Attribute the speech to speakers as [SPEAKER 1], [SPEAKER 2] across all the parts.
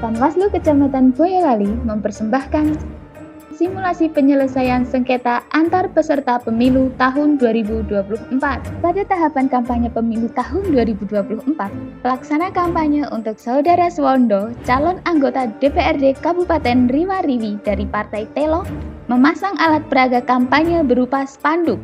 [SPEAKER 1] Panwaslu Kecamatan Boyolali mempersembahkan simulasi penyelesaian sengketa antar peserta pemilu tahun 2024. Pada tahapan kampanye pemilu tahun 2024, pelaksana kampanye untuk Saudara Suwondo, calon anggota DPRD Kabupaten Riwa-Riwi dari Partai Telo, memasang alat peraga kampanye berupa spanduk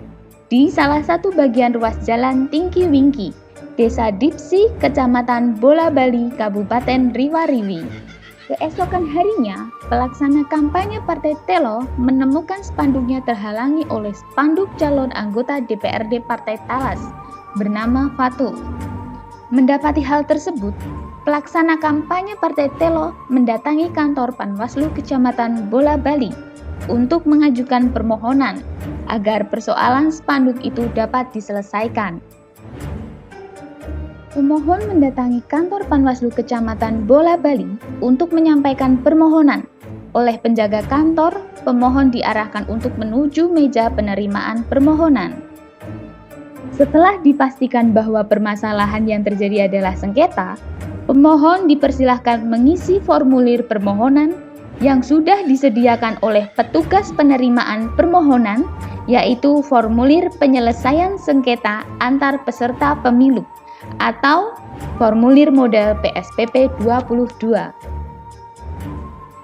[SPEAKER 1] di salah satu bagian ruas jalan Tingki Wingki, Desa Dipsi, Kecamatan Bola Bali, Kabupaten Riwa-Riwi. Keesokan harinya, pelaksana kampanye Partai Telo menemukan spanduknya terhalangi oleh spanduk calon anggota DPRD Partai Talas bernama Fatu. Mendapati hal tersebut, pelaksana kampanye Partai Telo mendatangi kantor Panwaslu Kecamatan Bola Bali untuk mengajukan permohonan agar persoalan spanduk itu dapat diselesaikan. Pemohon mendatangi kantor Panwaslu Kecamatan Bola Bali untuk menyampaikan permohonan. Oleh penjaga kantor, pemohon diarahkan untuk menuju meja penerimaan permohonan. Setelah dipastikan bahwa permasalahan yang terjadi adalah sengketa, pemohon dipersilahkan mengisi formulir permohonan yang sudah disediakan oleh petugas penerimaan permohonan, yaitu formulir penyelesaian sengketa antar peserta pemilu atau formulir model PSPP 22.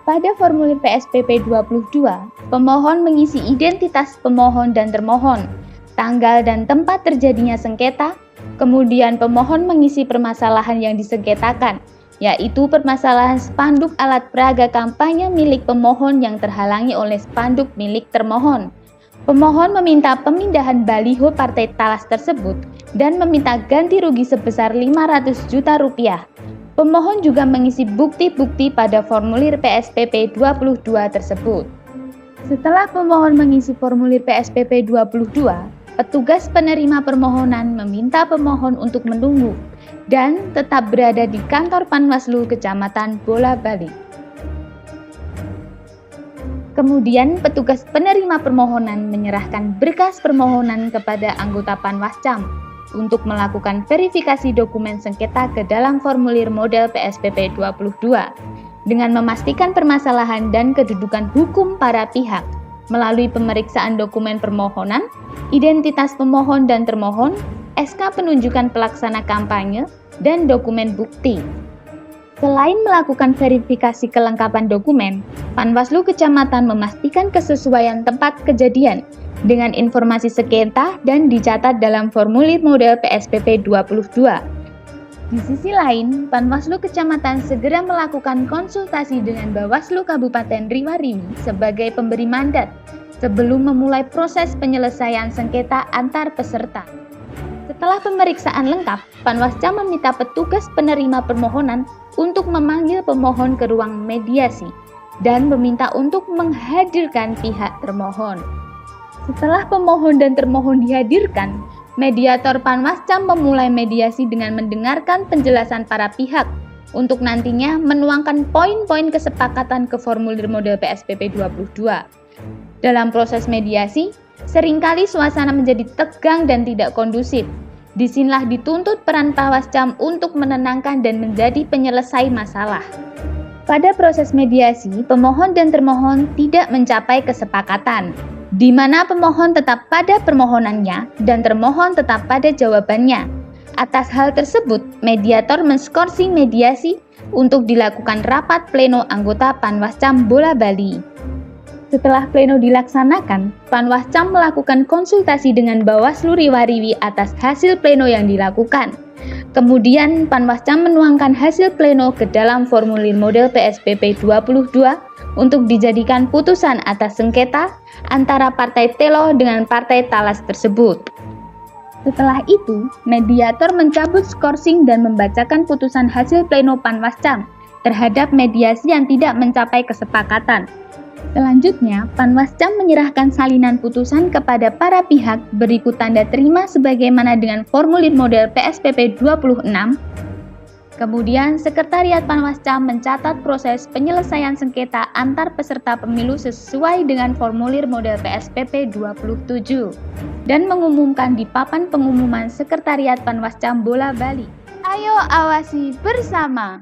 [SPEAKER 1] Pada formulir PSPP 22, pemohon mengisi identitas pemohon dan termohon, tanggal dan tempat terjadinya sengketa, kemudian pemohon mengisi permasalahan yang disengketakan, yaitu permasalahan spanduk alat peraga kampanye milik pemohon yang terhalangi oleh spanduk milik termohon. Pemohon meminta pemindahan baliho Partai Talas tersebut dan meminta ganti rugi sebesar 500 juta rupiah. Pemohon juga mengisi bukti-bukti pada formulir PSPP 22 tersebut. Setelah pemohon mengisi formulir PSPP 22, petugas penerima permohonan meminta pemohon untuk menunggu dan tetap berada di kantor Panwaslu Kecamatan Bola Bali. Kemudian petugas penerima permohonan menyerahkan berkas permohonan kepada anggota Panwascam untuk melakukan verifikasi dokumen sengketa ke dalam formulir model PSPP 22 dengan memastikan permasalahan dan kedudukan hukum para pihak melalui pemeriksaan dokumen permohonan, identitas pemohon dan termohon, SK penunjukan pelaksana kampanye, dan dokumen bukti. Selain melakukan verifikasi kelengkapan dokumen, Panwaslu Kecamatan memastikan kesesuaian tempat kejadian dengan informasi sengketa dan dicatat dalam formulir model PSPP 22. Di sisi lain, Panwaslu Kecamatan segera melakukan konsultasi dengan Bawaslu Kabupaten Riwa-Riwi sebagai pemberi mandat sebelum memulai proses penyelesaian sengketa antar peserta. Setelah pemeriksaan lengkap, Panwascam meminta petugas penerima permohonan untuk memanggil pemohon ke ruang mediasi dan meminta untuk menghadirkan pihak termohon. Setelah pemohon dan termohon dihadirkan, mediator Panwascam memulai mediasi dengan mendengarkan penjelasan para pihak untuk nantinya menuangkan poin-poin kesepakatan ke formulir model PSPP 22. Dalam proses mediasi, seringkali suasana menjadi tegang dan tidak kondusif. Disinilah dituntut peran Panwascam untuk menenangkan dan menjadi penyelesai masalah. Pada proses mediasi, pemohon dan termohon tidak mencapai kesepakatan, di mana pemohon tetap pada permohonannya dan termohon tetap pada jawabannya. Atas hal tersebut, mediator menskorsing mediasi untuk dilakukan rapat pleno anggota Panwascam Bola Bali. Setelah pleno dilaksanakan, Panwascam melakukan konsultasi dengan Bawaslu Riwa-Riwi atas hasil pleno yang dilakukan. Kemudian Panwascam menuangkan hasil pleno ke dalam formulir model PSPP 22 untuk dijadikan putusan atas sengketa antara Partai Telo dengan Partai Talas tersebut. Setelah itu, mediator mencabut skorsing dan membacakan putusan hasil pleno Panwascam terhadap mediasi yang tidak mencapai kesepakatan. Selanjutnya, Panwascam menyerahkan salinan putusan kepada para pihak berikut tanda terima sebagaimana dengan formulir model PSPP 26. Kemudian, Sekretariat Panwascam mencatat proses penyelesaian sengketa antar peserta pemilu sesuai dengan formulir model PSPP 27 dan mengumumkan di papan pengumuman Sekretariat Panwascam Bola Bali. Ayo awasi bersama!